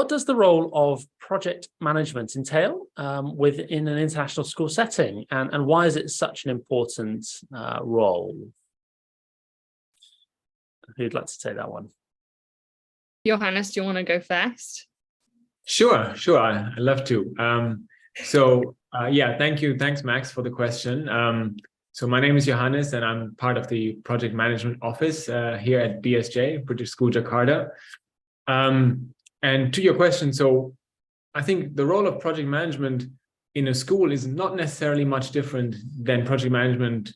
what does the role of project management entail within an international school setting, and why is it such an important role? Who'd like to take that one? Johannes, do you want to go first? Sure, I'd love to. Yeah, thank you. Thanks, Max, for the question. So my name is Johannes, and I'm part of the project management office here at BSJ, British School Jakarta. And to your question, so I think the role of project management in a school is not necessarily much different than project management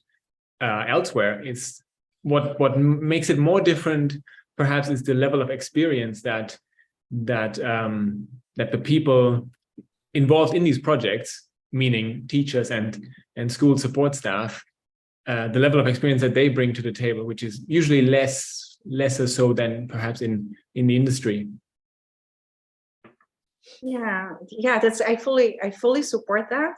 elsewhere. It's what makes it more different, perhaps, is the level of experience that the people involved in these projects, meaning teachers and school support staff, the level of experience that they bring to the table, which is usually lesser so than perhaps in the industry. Yeah, that's I fully support that.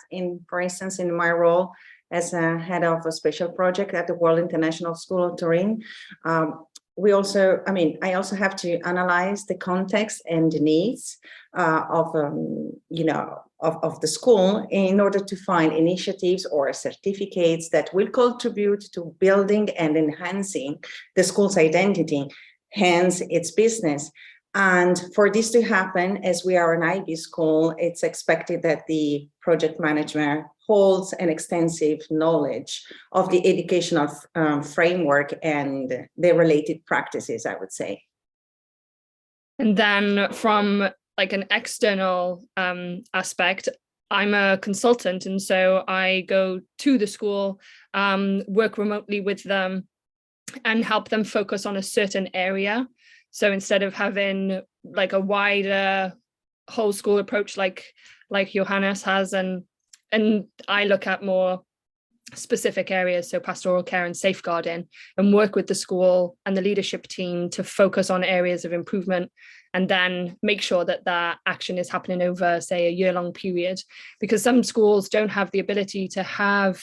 For instance, in my role as a head of a special project at the World International School of Turin, I also have to analyze the context and the needs of the school in order to find initiatives or certificates that will contribute to building and enhancing the school's identity, hence its business. And for this to happen, as we are an IB school, it's expected that the project manager holds an extensive knowledge of the educational framework and the related practices, I would say. And then from like an external aspect, I'm a consultant, and so I go to the school, work remotely with them, and help them focus on a certain area. So instead of having like a wider whole school approach like Johannes has, and I look at more specific areas, so pastoral care and safeguarding, and work with the school and the leadership team to focus on areas of improvement, and then make sure that that action is happening over, say, a year-long period, because some schools don't have the ability to have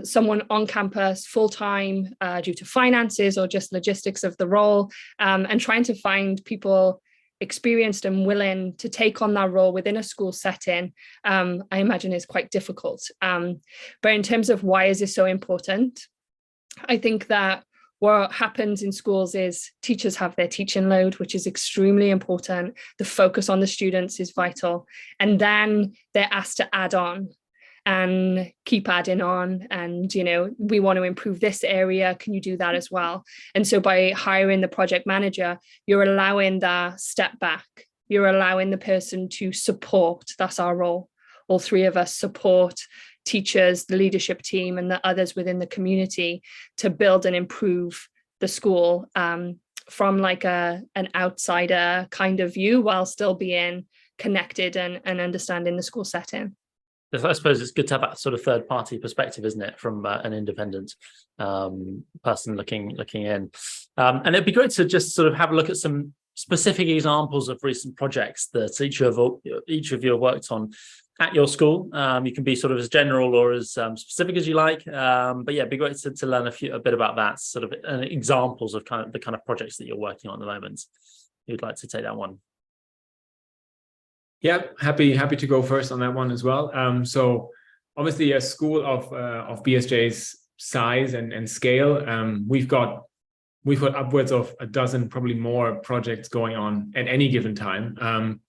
someone on campus full-time due to finances or just logistics of the role, and trying to find people experienced and willing to take on that role within a school setting, I imagine is quite difficult. But in terms of why is this so important, I think that what happens in schools is teachers have their teaching load, which is extremely important. The focus on the students is vital. And then they're asked to add on and keep adding on, and we want to improve this area, can you do that as well? And so by hiring the project manager, you're allowing that step back, you're allowing the person to support. That's our role. All three of us support teachers, the leadership team, and the others within the community to build and improve the school from like an outsider kind of view, while still being connected and understanding the school setting. I suppose it's good to have that sort of third-party perspective, isn't it, from an independent person looking in. And it'd be great to just sort of have a look at some specific examples of recent projects that each of you have worked on at your school. You can be sort of as general or as specific as you like. But yeah, it'd be great to learn a bit about that, sort of examples of the kind of projects that you're working on at the moment. Who'd like to take that one? Yeah, happy to go first on that one as well. So obviously, a school of BSJ's size and scale, we've got upwards of a dozen, probably more, projects going on at any given time,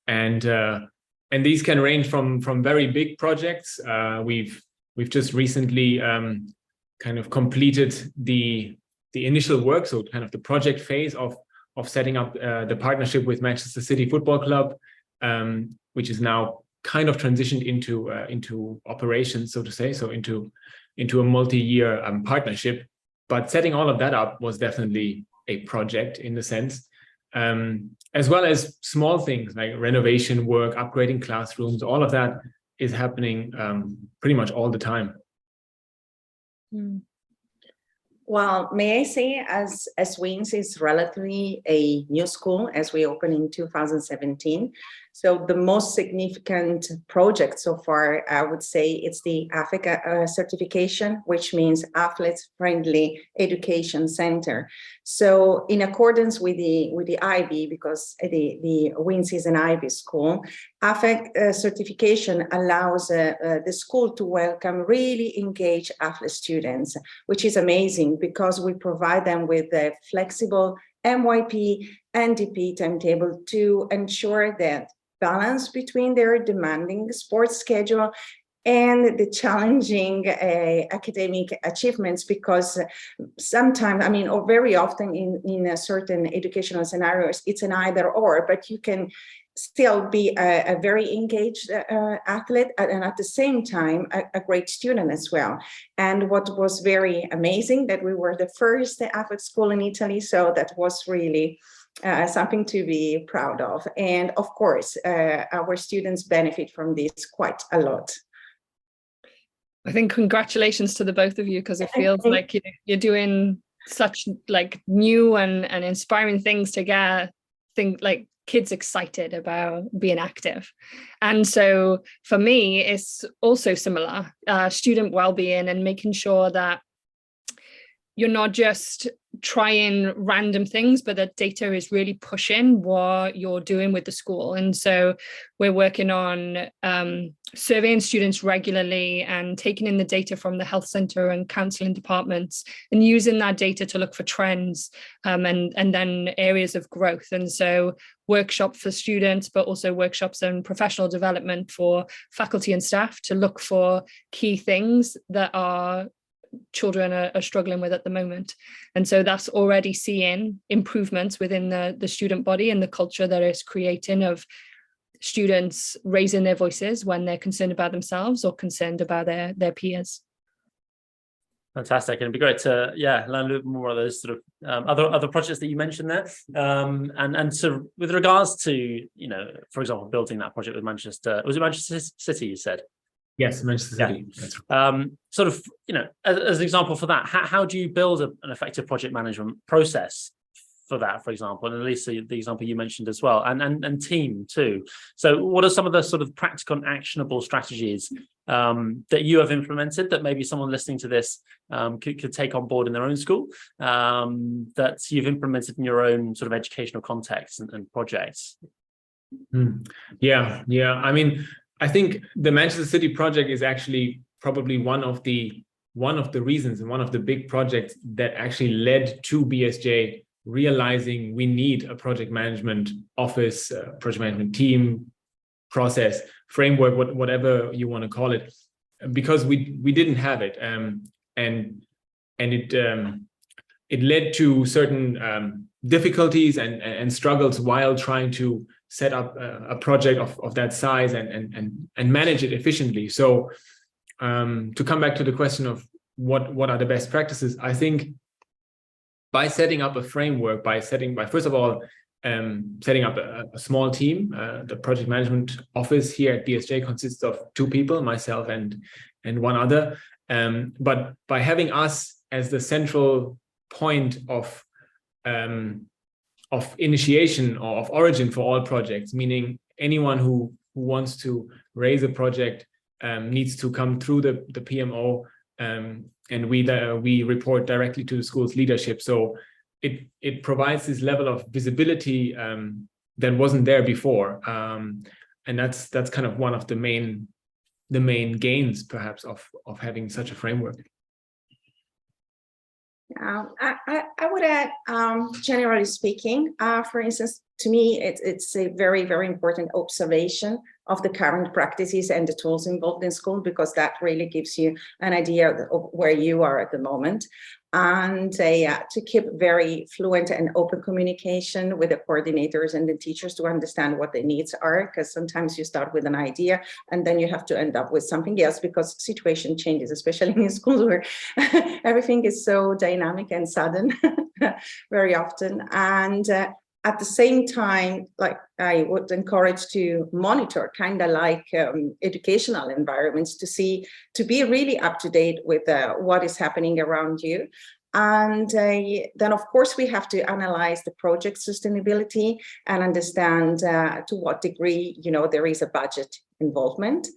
and these can range from very big projects. We've just recently kind of completed the initial work, so kind of the project phase of setting up the partnership with Manchester City Football Club. Which is now kind of transitioned into operations, so to say, so into a multi-year partnership. But setting all of that up was definitely a project in the sense, as well as small things like renovation work, upgrading classrooms. All of that is happening pretty much all the time. Well, may I say, as Wings is relatively a new school, as we opened in 2017. So the most significant project so far, I would say, it's the AFEC certification, which means Athletes Friendly Education Center. So in accordance with the IB, because the WINS is an IB school, AFEC certification allows the school to welcome really engaged athlete students, which is amazing because we provide them with a flexible MYP and DP timetable to ensure that balance between their demanding sports schedule and the challenging academic achievements, because sometimes, I mean, or very often in a certain educational scenarios, it's an either or, but you can still be a very engaged athlete and at the same time a great student as well. And what was very amazing that we were the first athlete school in Italy, so that was really something to be proud of. And of course, our students benefit from this quite a lot. I think congratulations to the both of you, because it feels like you're doing such like new and inspiring things to get like kids excited about being active. And so for me, it's also similar, student well-being and making sure that you're not just trying random things, but that data is really pushing what you're doing with the school. And so we're working on surveying students regularly and taking in the data from the health center and counseling departments and using that data to look for trends and then areas of growth. And so workshop for students, but also workshops and professional development for faculty and staff to look for key things that our children are struggling with at the moment. And so that's already seeing improvements within the student body and the culture that is creating of students raising their voices when they're concerned about themselves or concerned about their peers. Fantastic. And it'd be great to learn a little more of those sort of other projects that you mentioned there. And so with regards to, you know, for example, building that project with Manchester, was it Manchester City you said? Yes, Manchester City. Yeah. That's right. Sort of, you know, as an example for that, how do you build an effective project management process for that, for example, and at least the example you mentioned as well, and team too. So what are some of the sort of practical and actionable strategies that you have implemented that maybe someone listening to this could take on board in their own school, that you've implemented in your own sort of educational context and projects? Yeah. I mean, I think the Manchester City project is actually probably one of the reasons and one of the big projects that actually led to BSJ realizing we need a project management office, project management team, process, framework, whatever you want to call it, because we didn't have it, and it led to certain difficulties and struggles while trying to set up a project of that size and manage it efficiently. So to come back to the question of what are the best practices, I think by setting up a framework, by first of all setting up a small team, the project management office here at BSJ consists of 2 people, myself and one other, but by having us as the central point of initiation or of origin for all projects, meaning anyone who wants to raise a project needs to come through the PMO, and we report directly to the school's leadership. So it provides this level of visibility that wasn't there before, and that's kind of one of the main gains perhaps of having such a framework. I would add, generally speaking, for instance, to me, it's a very, very important observation of the current practices and the tools involved in school, because that really gives you an idea of where you are at the moment. And to keep very fluent and open communication with the coordinators and the teachers to understand what their needs are, because sometimes you start with an idea and then you have to end up with something else because situation changes, especially in schools where everything is so dynamic and sudden very often. And at the same time, like I would encourage to monitor kind of like educational environments to be really up to date with what is happening around you. And then, of course, we have to analyze the project sustainability and understand to what degree, there is a budget involvement.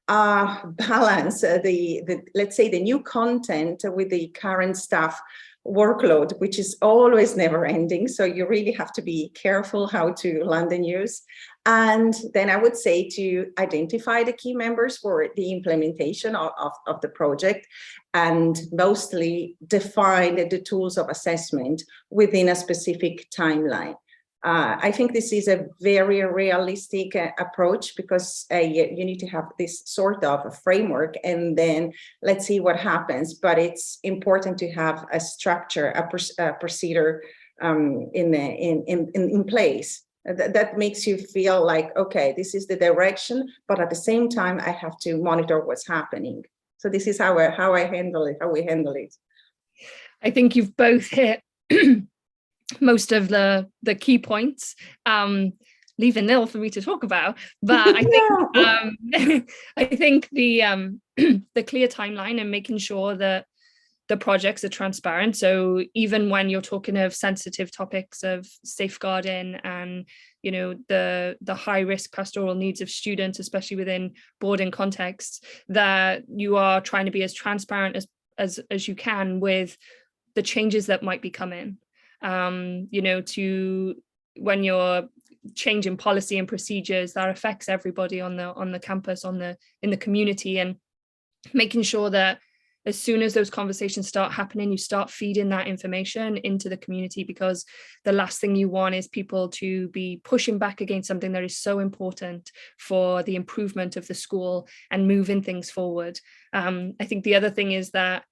Balance let's say the new content with the current staff workload, which is always never ending. So you really have to be careful how to land the news. And then I would say to identify the key members for the implementation of the project, and mostly define the tools of assessment within a specific timeline. I think this is a very realistic approach, because you need to have this sort of a framework, and then let's see what happens. But it's important to have a structure, a procedure in place that makes you feel like, okay, this is the direction, but at the same time, I have to monitor what's happening. So this is how I handle it, how we handle it. I think you've both hit most of the key points, leaving nil for me to talk about. But I think I think the the clear timeline and making sure that the projects are transparent. So even when you're talking of sensitive topics of safeguarding and the high risk pastoral needs of students, especially within boarding contexts, that you are trying to be as transparent as you can with the changes that might be coming. To when you're changing policy and procedures that affects everybody on the campus, in the community, and making sure that as soon as those conversations start happening, you start feeding that information into the community, because the last thing you want is people to be pushing back against something that is so important for the improvement of the school and moving things forward. I think the other thing is that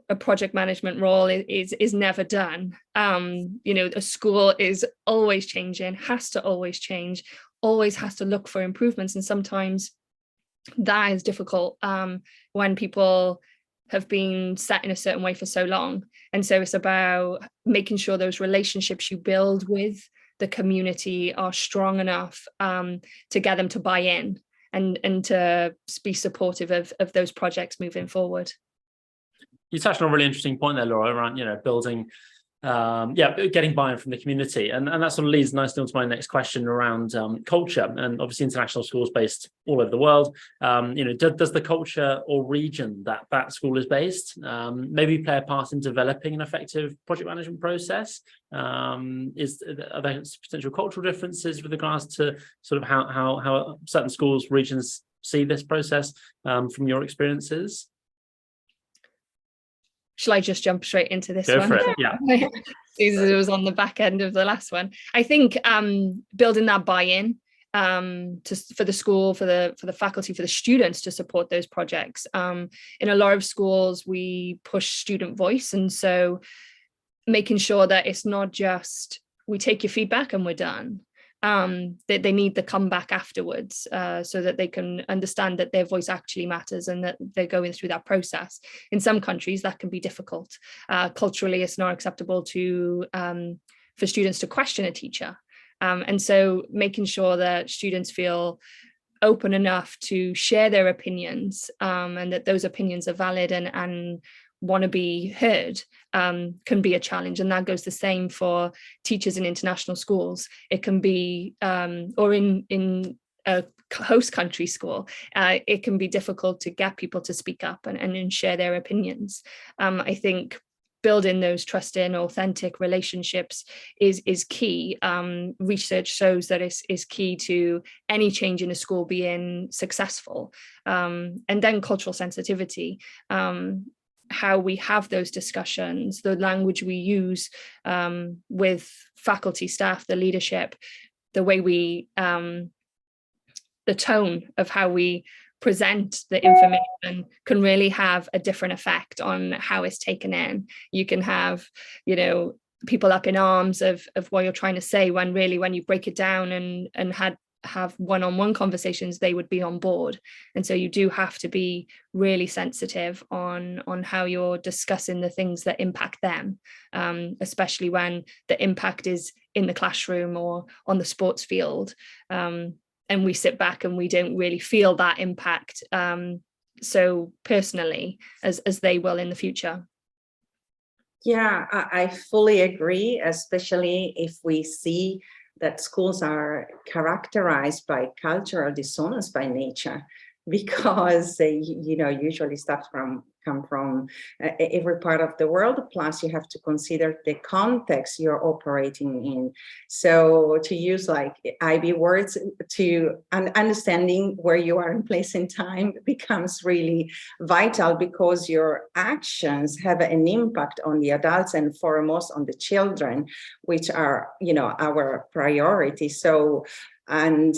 a project management role is never done. A school is always changing, has to always change, always has to look for improvements. And sometimes that is difficult when people have been set in a certain way for so long. And so it's about making sure those relationships you build with the community are strong enough to get them to buy in and to be supportive of those projects moving forward. You touched on a really interesting point there, Laura, around building, getting buy-in from the community, and that sort of leads nicely onto my next question around culture. And obviously, international schools based all over the world. Does the culture or region that school is based maybe play a part in developing an effective project management process? Are there potential cultural differences with regards to sort of how certain schools, regions see this process from your experiences? Shall I just jump straight into this one? Go for it, yeah. It was on the back end of the last one. I think building that buy-in for the school, for the faculty, for the students to support those projects. In a lot of schools, we push student voice. And so making sure that it's not just, we take your feedback and we're done. That they need the comeback afterwards so that they can understand that their voice actually matters and that they're going through that process. In some countries, that can be difficult. Culturally, it's not acceptable for students to question a teacher. And so making sure that students feel open enough to share their opinions and that those opinions are valid and want to be heard can be a challenge. And that goes the same for teachers in international schools. It can be, or in a host country school, it can be difficult to get people to speak up and share their opinions. I think building those trusting, authentic relationships is key. Research shows that is key to any change in a school being successful. And then cultural sensitivity. How we have those discussions, the language we use with faculty, staff, the leadership, the way we, the tone of how we present the information can really have a different effect on how it's taken in. You can have, people up in arms of what you're trying to say, when really, when you break it down and have one-on-one conversations, they would be on board. And so you do have to be really sensitive on how you're discussing the things that impact them, especially when the impact is in the classroom or on the sports field, and we sit back and we don't really feel that impact so personally as they will in the future. Yeah, I fully agree, especially if we see that schools are characterized by cultural dissonance by nature, because they, usually stuff come from every part of the world. Plus, you have to consider the context you're operating in. So to use like IB words, to understanding where you are in place and time becomes really vital, because your actions have an impact on the adults and foremost on the children, which are, our priority. So, and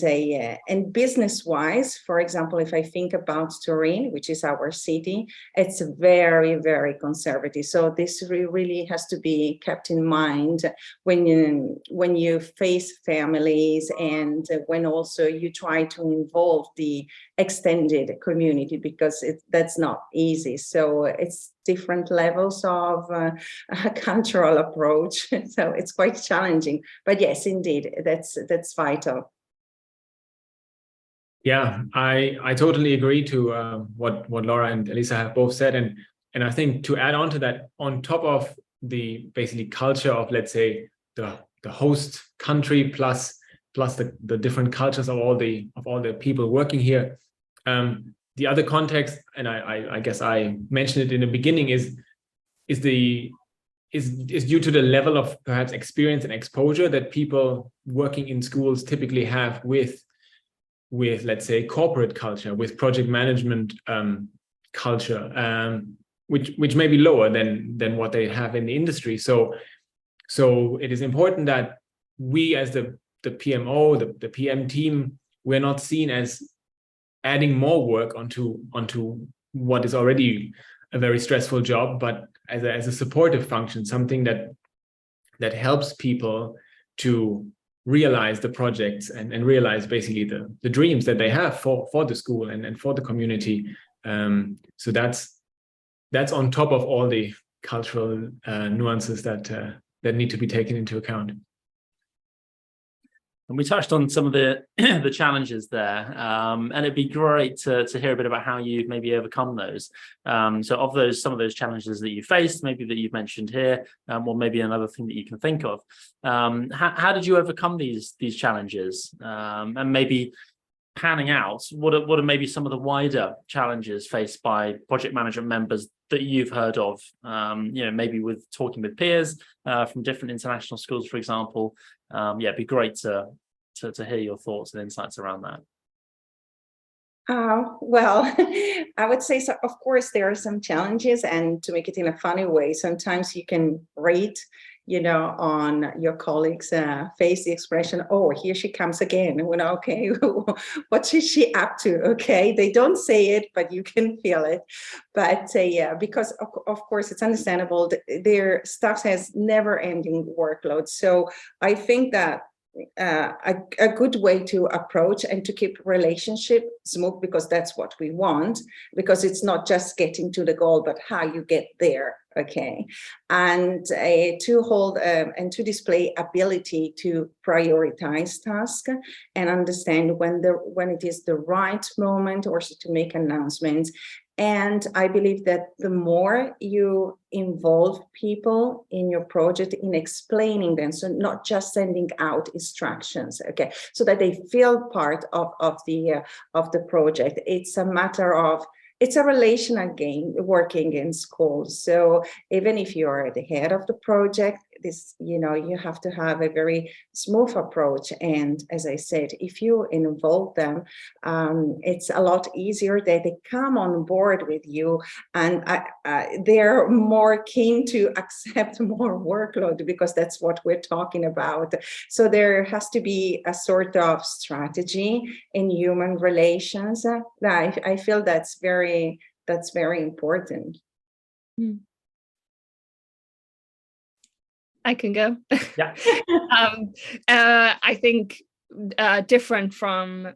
business wise, for example, if I think about Turin, which is our city, it's very, very conservative. So this really has to be kept in mind when you face families, and when also you try to involve the extended community, because that's not easy. So it's different levels of a cultural approach. So it's quite challenging. But yes, indeed, that's vital. Yeah, I totally agree to what Laura and Elisa have both said, and I think to add on to that, on top of the basically culture of, let's say, the host country plus the different cultures of all the people working here, the other context, and I guess I mentioned it in the beginning, is due to the level of perhaps experience and exposure that people working in schools typically have with, let's say, corporate culture, with project management culture, which may be lower than what they have in the industry. So it is important that we, as the PMO, the PM team, we're not seen as adding more work onto what is already a very stressful job, but as a supportive function, something that helps people to realize the projects and realize basically the dreams that they have for the school and for the community. So that's on top of all the cultural nuances that need to be taken into account. And we touched on some of the the challenges there, and it'd be great to hear a bit about how you've maybe overcome those. So of some of those challenges that you faced, maybe that you've mentioned here, or maybe another thing that you can think of. How did you overcome these challenges? And maybe panning out, what are maybe some of the wider challenges faced by project management members that you've heard of? Maybe with talking with peers from different international schools, for example. It'd be great to hear your thoughts and insights around that. Well, I would say, so of course there are some challenges, and to make it in a funny way, sometimes you can rate, on your colleagues' face the expression, "Oh, here she comes again." Okay, what is she up to? Okay, they don't say it, but you can feel it. But yeah, because of course it's understandable. Their staff has never-ending workload. So I think that a good way to approach and to keep relationship smooth, because that's what we want, because it's not just getting to the goal, but how you get there. Okay, and to hold and to display ability to prioritize tasks and understand when it is the right moment also to make announcements. And I believe that the more you involve people in your project in explaining them, so not just sending out instructions, okay, so that they feel part of the project. It's a matter of, it's a relational game working in schools. So even if you're at the head of the project, you have to have a very smooth approach. And as I said, if you involve them, it's a lot easier that they come on board with you, and they're more keen to accept more workload, because that's what we're talking about. So there has to be a sort of strategy in human relations. I feel that's very important. I can go. Yeah. I think different from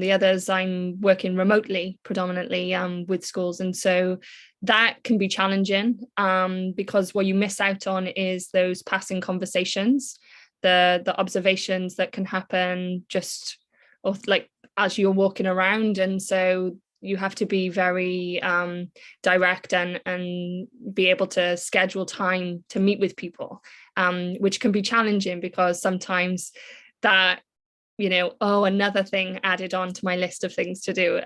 the others, I'm working remotely predominantly with schools, and so that can be challenging because what you miss out on is those passing conversations, the observations that can happen just like as you're walking around. And so you have to be very direct and be able to schedule time to meet with people, which can be challenging because sometimes that, you know, oh, another thing added on to my list of things to do.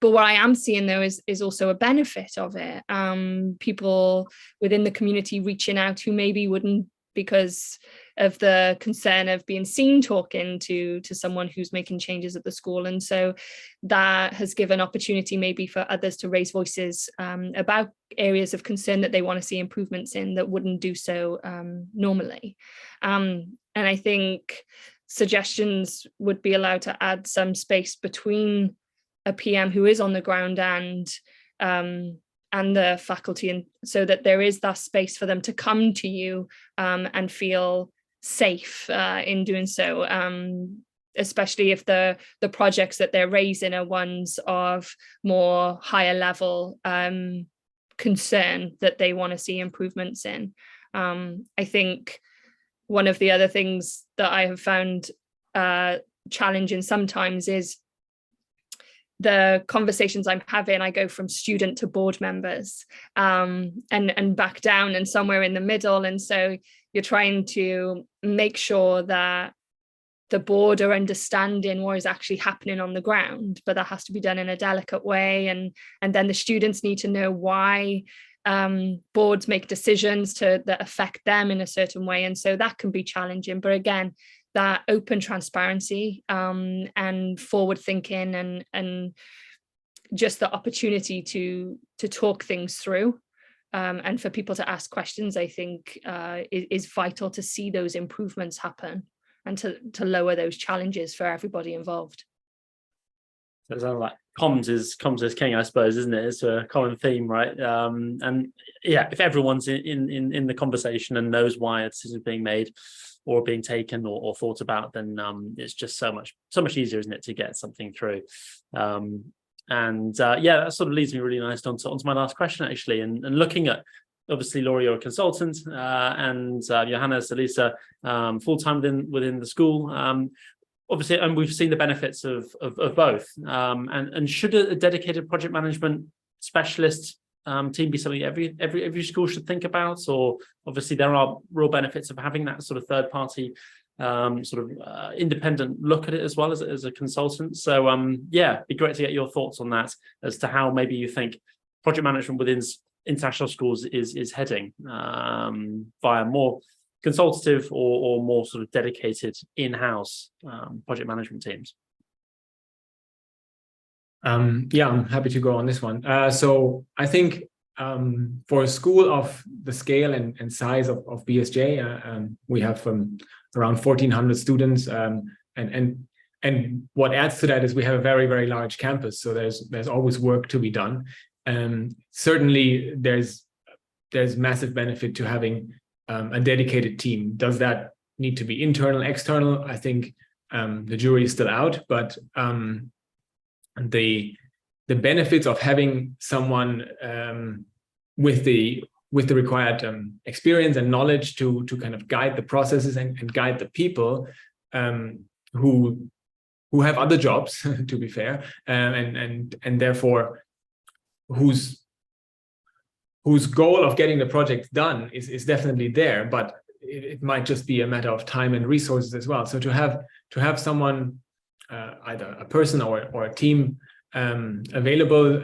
But what I am seeing though is also a benefit of it. People within the community reaching out who maybe wouldn't, because of the concern of being seen talking to someone who's making changes at the school. And so that has given opportunity maybe for others to raise voices about areas of concern that they want to see improvements in that wouldn't do so normally. And I think suggestions would be allowed to add some space between a PM who is on the ground and the faculty, and so that there is that space for them to come to you and feel safe in doing so, especially if the projects that they're raising are ones of more higher level concern that they want to see improvements in. I think one of the other things that I have found challenging sometimes is the conversations I'm having. I go from student to board members and back down and somewhere in the middle. And so you're trying to make sure that the board are understanding what is actually happening on the ground, but that has to be done in a delicate way. And then the students need to know why boards make decisions that affect them in a certain way. And so that can be challenging. But again, that open transparency and forward thinking and just the opportunity to talk things through and for people to ask questions, I think is vital to see those improvements happen and to lower those challenges for everybody involved. So it sounds like comms is king, I suppose, isn't it? It's a common theme, right? And yeah, if everyone's in the conversation and knows why a decision is being made or being taken or thought about, then it's just so much easier, isn't it, to get something through. Yeah, that sort of leads me really nice onto my last question, actually, and looking at, obviously, Laura, you're a consultant, and Johannes, Elisa, full-time within the school. Obviously, and we've seen the benefits of both. And should a dedicated project management specialist team be something every school should think about? Or obviously there are real benefits of having that sort of third party independent look at it as well as a consultant. So yeah, it'd be great to get your thoughts on that as to how maybe you think project management within international schools is heading via more consultative or more sort of dedicated in-house project management teams. Yeah, I'm happy to go on this one. So I think for a school of the scale and size of BSJ, we have around 1,400 students, and what adds to that is we have a very, very large campus. So there's always work to be done. Certainly, there's massive benefit to having a dedicated team. Does that need to be internal, external? I think the jury is still out, but the benefits of having someone with the required experience and knowledge to kind of guide the processes and guide the people who have other jobs, to be fair, and therefore whose goal of getting the project done is definitely there, but it might just be a matter of time and resources as well. So to have someone, either a person or a team available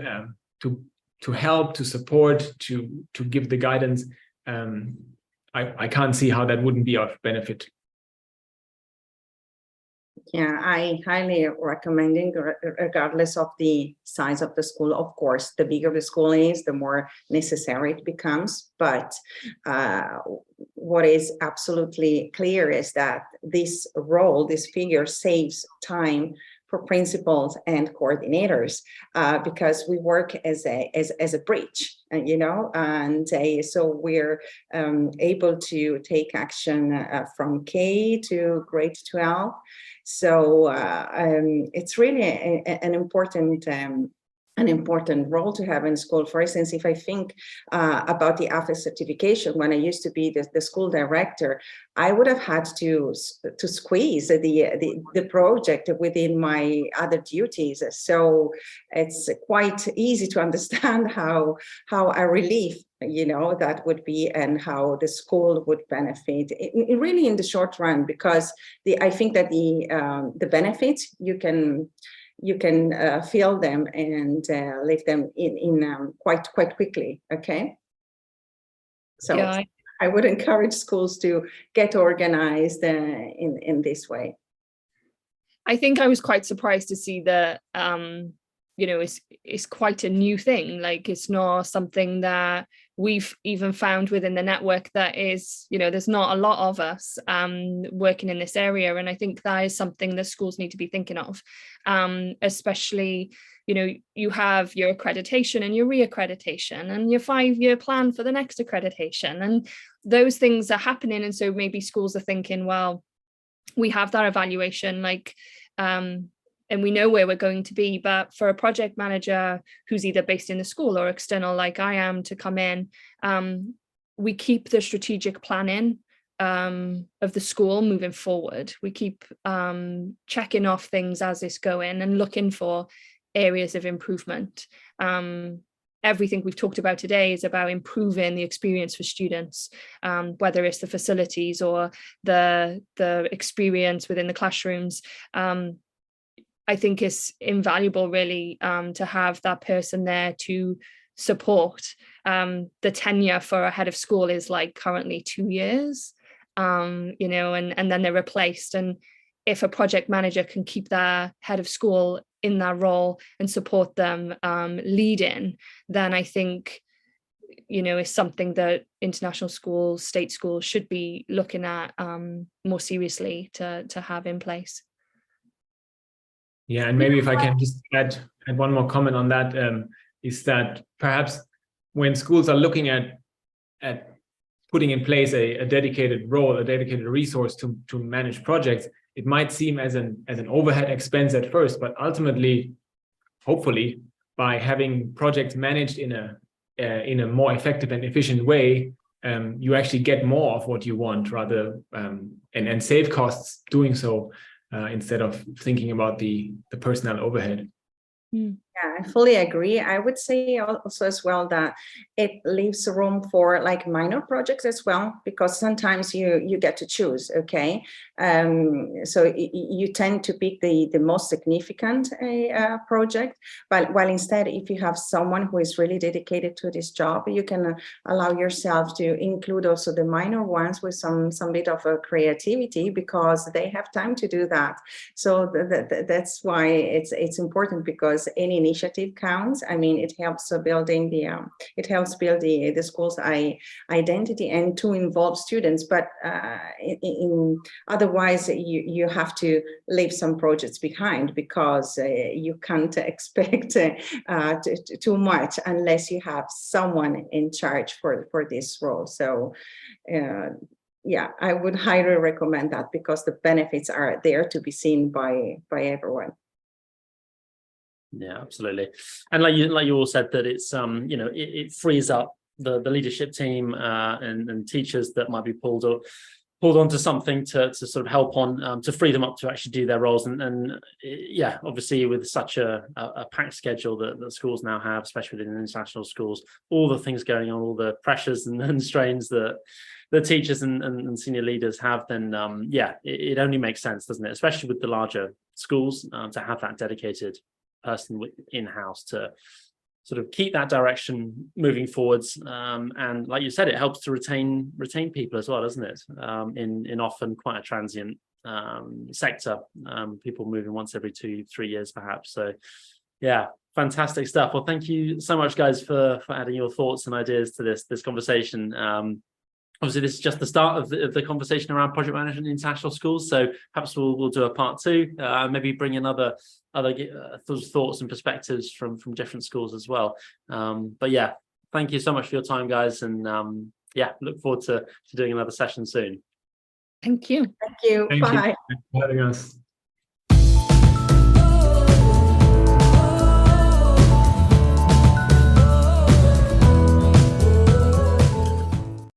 to help, to support, to give the guidance, I can't see how that wouldn't be of benefit. Yeah, I highly recommend it, regardless of the size of the school. Of course, the bigger the school is, the more necessary it becomes. But what is absolutely clear is that this role, this figure, saves time for principals and coordinators because we work as a bridge, so we're able to take action from K to grade 12. So it's really an important an important role to have in school. For instance, if I think about the AFE certification, when I used to be the school director, I would have had to squeeze the project within my other duties. So it's quite easy to understand how a relief, you know, that would be, and how the school would benefit really in the short run, because I think that the benefits you can feel them and live them in quite quickly. Okay, so Yeah, I would encourage schools to get organized in this way. I think I was quite surprised to see that, you know, it's quite a new thing. Like, it's not something that we've even found within the network that is, you know, there's not a lot of us working in this area. And I think that is something that schools need to be thinking of, especially, you know, you have your accreditation and your reaccreditation and your 5-year plan for the next accreditation. And those things are happening. And so maybe schools are thinking, well, we have that evaluation, like, and we know where we're going to be, but for a project manager who's either based in the school or external, like I am, to come in, we keep the strategic planning of the school moving forward. We keep checking off things as it's going and looking for areas of improvement. Everything we've talked about today is about improving the experience for students, whether it's the facilities or the experience within the classrooms. I think it's invaluable, really, to have that person there to support. The tenure for a head of school is like currently 2 years, you know, and then they're replaced. And if a project manager can keep their head of school in that role and support them leading, then I think, you know, it's something that international schools, state schools should be looking at more seriously to have in place. Yeah, and maybe if I can just add one more comment on that, is that perhaps when schools are looking at putting in place a dedicated role, a dedicated resource to manage projects, it might seem as an overhead expense at first, but ultimately, hopefully, by having projects managed in a more effective and efficient way, you actually get more of what you want, rather and save costs doing so, instead of thinking about the personnel overhead. Yeah, I fully agree. I would say also as well that it leaves room for like minor projects as well, because sometimes you get to choose. Okay, so you tend to pick the most significant project, but while instead, if you have someone who is really dedicated to this job, you can allow yourself to include also the minor ones with some bit of creativity, because they have time to do that. So that's why it's important, because any initiative counts. I mean, it helps building the school's identity and to involve students. But otherwise, you have to leave some projects behind, because you can't expect too much unless you have someone in charge for this role. So. Yeah, I would highly recommend that, because the benefits are there to be seen by everyone. Yeah, absolutely. And like you all said, that it's you know, it frees up the leadership team and teachers that might be pulled onto something to sort of help on, to free them up to actually do their roles. And yeah, obviously with such a packed schedule that schools now have, especially within international schools, all the things going on, all the pressures and strains that the teachers and senior leaders have, then yeah, it only makes sense, doesn't it? Especially with the larger schools, to have that dedicated person in-house to sort of keep that direction moving forwards, and like you said, it helps to retain people as well, doesn't it? In often quite a transient sector, people moving once every 2-3 years perhaps. So yeah, fantastic stuff. Well, thank you so much, guys, for adding your thoughts and ideas to this conversation. Obviously, this is just the start of the conversation around project management in international schools. So perhaps we'll do a part 2, maybe bring in other thoughts and perspectives from different schools as well. But yeah, thank you so much for your time, guys, and yeah, look forward to doing another session soon. Thank you. Thank you. Thank Bye. you for having us.